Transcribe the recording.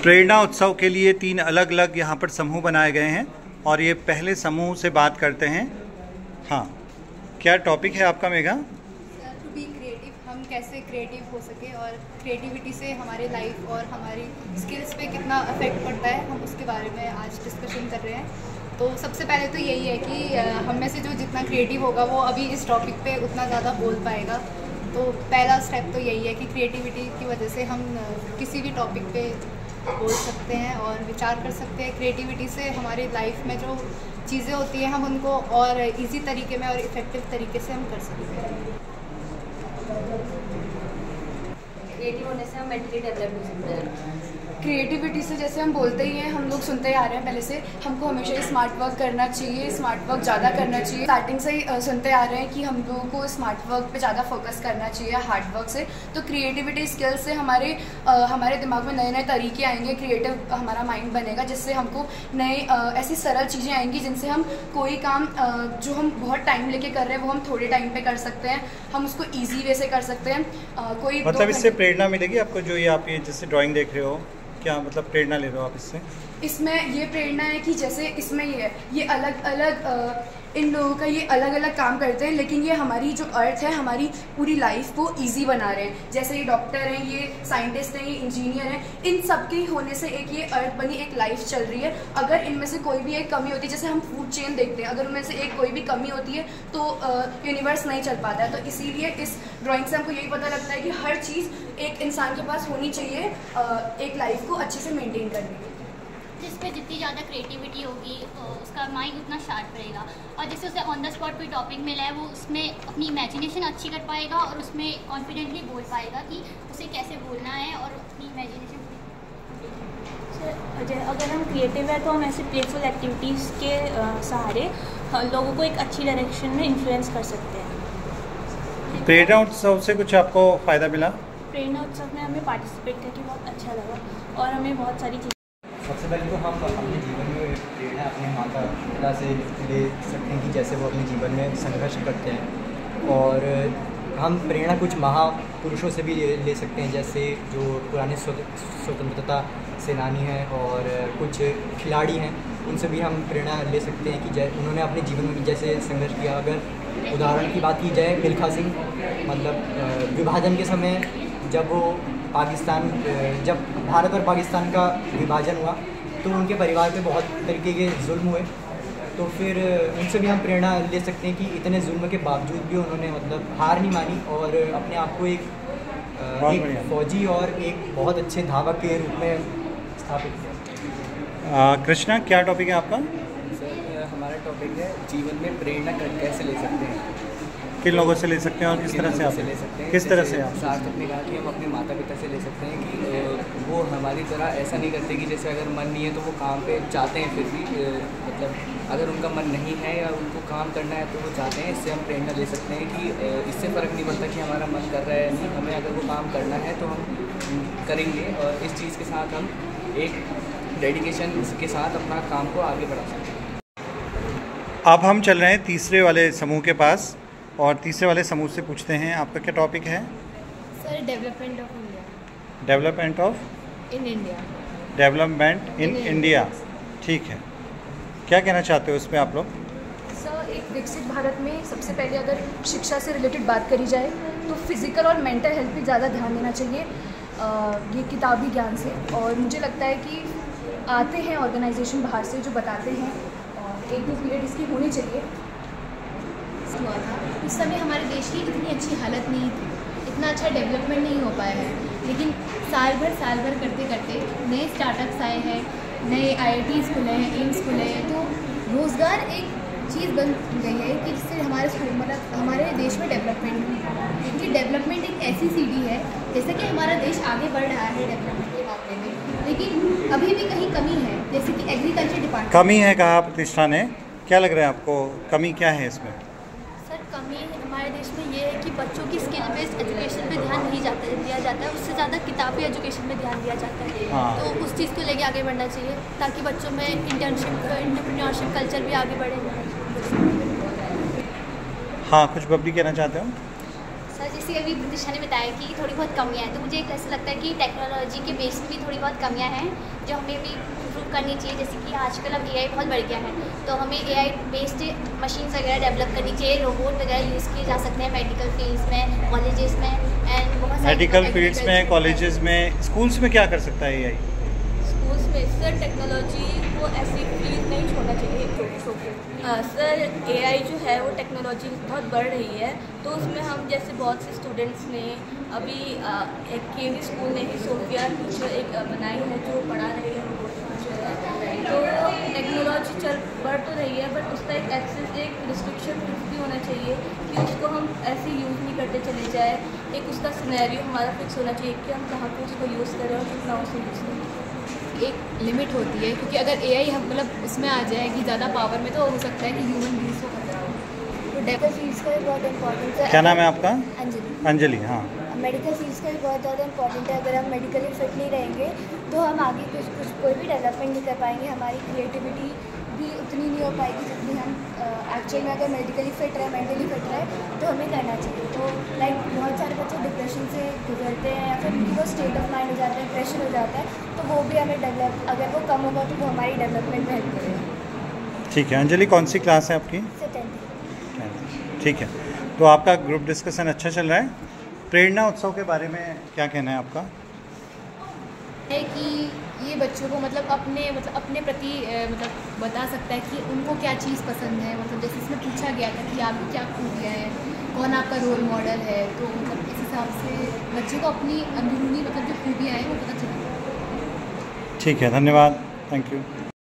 प्रेरणा उत्सव के लिए 3 अलग अलग यहाँ पर समूह बनाए गए हैं और ये पहले समूह से बात करते हैं। हाँ, क्या टॉपिक है आपका मेघा? टू बी क्रिएटिव, हम कैसे क्रिएटिव हो सके और क्रिएटिविटी से हमारे लाइफ और हमारी स्किल्स पे कितना अफेक्ट पड़ता है, हम उसके बारे में आज डिस्कशन कर रहे हैं। तो सबसे पहले तो यही है कि हम में से जो जितना क्रिएटिव होगा वो अभी इस टॉपिक पे उतना ज़्यादा बोल पाएगा। तो पहला स्टेप तो यही है कि क्रिएटिविटी की वजह से हम किसी भी टॉपिक पे बोल सकते हैं और विचार कर सकते हैं। क्रिएटिविटी से हमारी लाइफ में जो चीज़ें होती हैं हम उनको और इजी तरीके में और इफ़ेक्टिव तरीके से हम कर सकते हैं। क्रिएटिव होने से हम मेंटली डेवलप हो सकते हैं। क्रिएटिविटी से जैसे हम बोलते ही हैं, हम लोग सुनते ही आ रहे हैं पहले से, हमको हमेशा स्मार्ट वर्क करना चाहिए, स्मार्ट वर्क ज़्यादा करना चाहिए। स्टार्टिंग से ही सुनते आ रहे हैं कि हम लोगों को स्मार्ट वर्क पे ज़्यादा फोकस करना चाहिए हार्ड वर्क से। तो क्रिएटिविटी स्किल से हमारे दिमाग में नए नए तरीके आएंगे, क्रिएटिव हमारा माइंड बनेगा, जिससे हमको नए ऐसी सरल चीज़ें आएंगी जिनसे हम कोई काम जो हम बहुत टाइम लेके कर रहे हैं वो हम थोड़े टाइम पे कर सकते हैं, हम उसको ईजी वे से कर सकते हैं। कोई मतलब इससे प्रेरणा मिलेगी आपको, जो ये आप ये जैसे ड्राइंग देख रहे हो, क्या मतलब प्रेरणा ले रहे हो आप इससे? इसमें ये प्रेरणा है कि जैसे इसमें ये है, ये अलग अलग इन लोगों का ये अलग अलग काम करते हैं, लेकिन ये हमारी जो अर्थ है, हमारी पूरी लाइफ को इजी बना रहे हैं। जैसे ये डॉक्टर हैं, ये साइंटिस्ट हैं, ये इंजीनियर हैं, इन सब के होने से एक ये अर्थ बनी, एक लाइफ चल रही है। अगर इनमें से कोई भी एक कमी होती है, जैसे हम फूड चेन देखते हैं, अगर उनमें से एक कोई भी कमी होती है तो यूनिवर्स नहीं चल पाता है। तो इसीलिए इस ड्राइंग से हमको यही पता लगता है कि हर चीज़ एक इंसान के पास होनी चाहिए एक लाइफ को अच्छे से मेनटेन करने के लिए। जिसमें जितनी ज़्यादा क्रिएटिविटी होगी उसका माइंड उतना शार्प रहेगा, और जिससे उसे ऑन द स्पॉट कोई टॉपिक मिला है वो उसमें अपनी इमेजिनेशन अच्छी कर पाएगा और उसमें कॉन्फिडेंटली बोल पाएगा कि उसे कैसे बोलना है और अपनी इमेजिनेशन। अगर हम क्रिएटिव है तो हम ऐसे प्लेफुल एक्टिविटीज़ के सहारे लोगों को एक अच्छी डायरेक्शन में इन्फ्लुएंस कर सकते हैं। प्रेरणा उत्सव से कुछ आपको फ़ायदा मिला? प्रेरणा उत्सव में हमें पार्टिसिपेट करके बहुत अच्छा लगा और हमें बहुत सारी चीज़ें। सबसे पहले तो हम अपने जीवन में प्रेरणा अपने माता पिता से ले सकते हैं कि जैसे वो अपने जीवन में संघर्ष करते हैं, और हम प्रेरणा कुछ महापुरुषों से भी ले सकते हैं, जैसे जो पुराने स्वतंत्रता सेनानी हैं और कुछ खिलाड़ी हैं, उनसे भी हम प्रेरणा ले सकते हैं कि उन्होंने अपने जीवन में जैसे संघर्ष किया। अगर उदाहरण की बात की जाए, मिल्खा सिंह, मतलब विभाजन के समय जब भारत और पाकिस्तान का विभाजन हुआ तो उनके परिवार पे बहुत तरीके के जुल्म हुए, तो फिर उनसे भी हम प्रेरणा ले सकते हैं कि इतने जुल्म के बावजूद भी उन्होंने मतलब हार नहीं मानी और अपने आप को एक फौजी और एक बहुत अच्छे धावक के रूप में स्थापित किया। कृष्णा, क्या टॉपिक है आपका? सर, हमारा टॉपिक है जीवन में प्रेरणा कैसे ले सकते हैं। किन लोगों से ले सकते हैं और किस तरह से आप ले सकते हैं? किस तरह से आप? सार्थक ने कहा कि हम अपने माता पिता से ले सकते हैं कि वो हमारी तरह ऐसा नहीं करते कि जैसे अगर मन नहीं है तो वो काम पे जाते हैं, फिर भी मतलब अगर उनका मन नहीं है या उनको काम करना है तो वो जाते हैं। इससे हम प्रेरणा ले सकते हैं कि इससे फ़र्क नहीं पड़ता कि हमारा मन कर रहा है या नहीं, हमें अगर वो काम करना है तो हम करेंगे, और इस चीज़ के साथ हम एक डेडिकेशन के साथ अपना काम को आगे बढ़ा सकते हैं। अब हम चल रहे हैं तीसरे वाले समूह के पास और तीसरे वाले समूह से पूछते हैं, आपका क्या टॉपिक है? Sir, development of India. Development of in India. Development in India, ठीक है। क्या कहना चाहते हो इस पर आप लोग? सर, एक विकसित भारत में सबसे पहले अगर शिक्षा से रिलेटेड बात करी जाए तो फिज़िकल और मेंटल हेल्थ पे ज़्यादा ध्यान देना चाहिए ये किताबी ज्ञान से। और मुझे लगता है कि आते हैं ऑर्गेनाइजेशन बाहर से जो बताते हैं, और 1-2 पीरियड इसकी होनी चाहिए। हुआ था उस समय हमारे देश की इतनी अच्छी हालत नहीं थी, इतना अच्छा डेवलपमेंट नहीं हो पाया है, लेकिन साल भर करते करते नए स्टार्टअप्स आए हैं, नए IITs खुले हैं, एम्स खुले हैं, तो रोज़गार एक चीज़ बन गई है कि जिससे हमारे देश में डेवलपमेंट हुई। क्योंकि डेवलपमेंट एक ऐसी सीढ़ी है, जैसे कि हमारा देश आगे बढ़ रहा है डेवलपमेंट के मामले में, लेकिन अभी भी कहीं कमी है, जैसे कि एग्रीकल्चर डिपार्टमेंट। कमी है कहा प्रतिष्ठा ने, क्या लग रहा है आपको, कमी क्या है इसमें? सर, कमी हमारे देश में ये है कि बच्चों की स्किल बेस्ड एजुकेशन पे ध्यान नहीं दिया जाता है, उससे ज़्यादा किताबी एजुकेशन में ध्यान दिया जाता है। हाँ। तो उस चीज़ को लेके आगे बढ़ना चाहिए ताकि बच्चों में एंटरप्रेन्योरशिप कल्चर भी आगे बढ़े। हाँ, कुछ बबली कहना चाहते हो? सर जैसे अभी प्रतिष्ठा ने बताया कि थोड़ी बहुत कमियां हैं, तो मुझे एक ऐसा लगता है कि टेक्नोलॉजी के बेस में भी थोड़ी बहुत कमियां हैं जो हमें भी इम्प्रूव करनी चाहिए। जैसे कि आजकल अब AI बहुत बढ़ गया है, तो हमें AI बेस्ड मशीन्स वगैरह डेवलप करनी चाहिए, रोबोट वगैरह यूज़ किए जा सकते हैं मेडिकल फील्ड्स में, कॉलेजेस में एंड बहुत मेडिकल फील्ड्स में, कॉलेजेस में, स्कूल्स में क्या कर सकता है AI? स्कूल्स में सर टेक्नोलॉजी को ऐसी फील्ड नहीं छोड़ना चाहिए सर। AI जो है वो टेक्नोलॉजी बहुत बढ़ रही है, तो उसमें हम जैसे बहुत से स्टूडेंट्स ने अभी एक केवी स्कूल ने ही सोफिया टीचर एक बनाई है जो पढ़ा रही है रोबोट टीचर है। तो टेक्नोलॉजी बढ़ तो रही है, बट उसका एक एक्सेस, एक रिस्ट्रिक्शन भी होना चाहिए कि उसको हम ऐसे यूज़ नहीं करते चले जाए। एक उसका सिनेरियो हमारा फिक्स होना चाहिए कि हम कहाँ पे उसको यूज़ करें और कितना उसे यूज़ करें। एक लिमिट होती है, क्योंकि अगर AI हम मतलब उसमें आ जाएगी ज़्यादा पावर में, तो हो सकता है कि ह्यूमन बीइंग्स को खतरा हो। तो मेडिकल फील्ड्स का भी बहुत इम्पोर्टेंट है। क्या नाम है आपका? अंजलि। अंजलि, हाँ। मेडिकल फील्ड्स का भी बहुत ज़्यादा इम्पोर्टेंट है। अगर हम मेडिकली फिट नहीं रहेंगे तो हम आगे कोई भी डेवलपमेंट नहीं कर पाएंगे, हमारी क्रिएटिविटी भी उतनी नहीं हो पाएगी जितनी हम एक्चुअल में अगर मेडिकली फिट रहे, मेंटली फिट रहे तो हमें करना चाहिए। तो लाइक बहुत सारे बच्चे डिप्रेशन से गुजरते हैं या फिर उनकी वो स्टेट ऑफ माइंड हो जाता है, प्रेशर हो जाता है, तो वो भी हमें डेवलप, अगर वो कम होगा तो वो हमारी डेवलपमेंट में हेल्प करेगा। ठीक है अंजलि, कौन सी क्लास है आपकी? 10th। ठीक है, तो आपका ग्रुप डिस्कशन अच्छा चल रहा है। प्रेरणा उत्सव के बारे में क्या कहना है आपका? है कि ये बच्चों को मतलब अपने प्रति मतलब बता सकता है कि उनको क्या चीज़ पसंद है। मतलब जैसे इसमें पूछा गया था कि आपकी क्या खूबियाँ है, कौन आपका रोल मॉडल है, तो मतलब इस हिसाब से बच्चे को अपनी अंदरूनी मतलब जो खूबियाँ हैं वो पता चलेगी। ठीक है, धन्यवाद, थैंक यू।